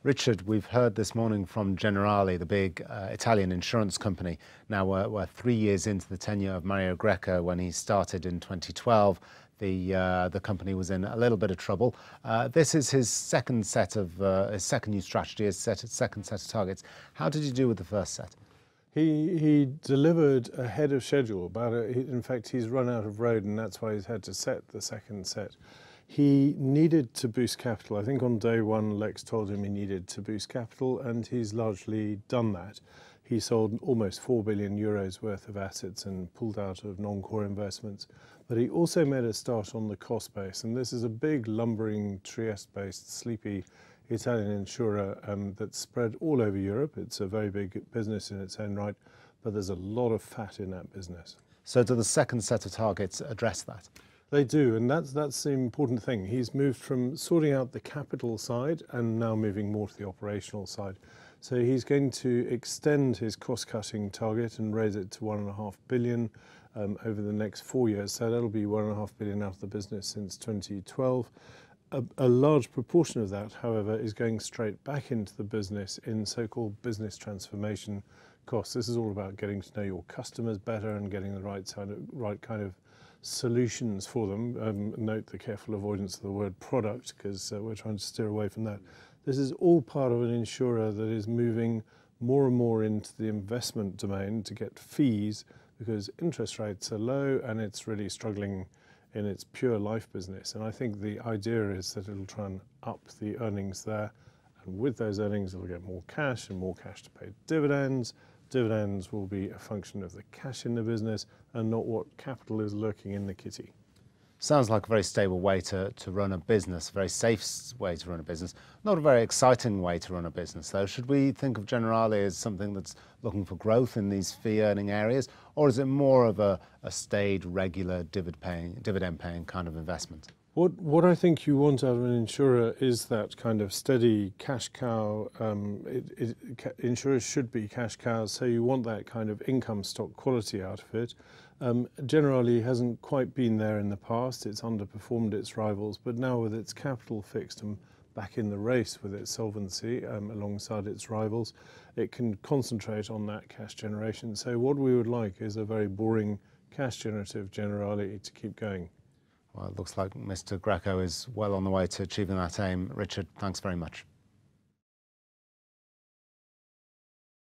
Richard, we've heard this morning from Generali, the big Italian insurance company. Now we're 3 years into the tenure of Mario Greco. When he started in 2012, the company was in a little bit of trouble. This is his second new strategy, his second set of targets. How did you do with the first set? He delivered ahead of schedule. In fact, he's run out of road, and that's why he's had to set the second set. He needed to boost capital. I think on day one, Lex told him he needed to boost capital, and he's largely done that. He sold almost 4 billion euros worth of assets and pulled out of non-core investments. But he also made a start on the cost base, and this is a big lumbering Trieste-based sleepy Italian insurer that's spread all over Europe. It's a very big business in its own right, but there's a lot of fat in that business. So do the second set of targets address that? They do, and that's the important thing. He's moved from sorting out the capital side and now moving more to the operational side. So he's going to extend his cost-cutting target and raise it to 1.5 billion over the next 4 years. So that'll be 1.5 billion out of the business since 2012. A large proportion of that, however, is going straight back into the business in so-called business transformation costs. This is all about getting to know your customers better and getting the right kind of solutions for them. Note the careful avoidance of the word product, because we're trying to steer away from that. This is all part of an insurer that is moving more and more into the investment domain to get fees, because interest rates are low and it's really struggling in its pure life business. And I think the idea is that it'll try and up the earnings there, and with those earnings it'll get more cash and more cash to pay dividends. Dividends will be a function of the cash in the business and not what capital is lurking in the kitty. Sounds like a very stable way to run a business, a very safe way to run a business. Not a very exciting way to run a business, though. Should we think of Generali as something that's looking for growth in these fee-earning areas, or is it more of a staid, regular dividend-paying kind of investment? What I think you want out of an insurer is that kind of steady cash cow. Insurers should be cash cows, so you want that kind of income stock quality out of it. Generali hasn't quite been there in the past. It's underperformed its rivals, but now with its capital fixed and back in the race with its solvency alongside its rivals, it can concentrate on that cash generation. So what we would like is a very boring cash generative Generali to keep going. Well, it looks like Mr. Greco is well on the way to achieving that aim. Richard, thanks very much.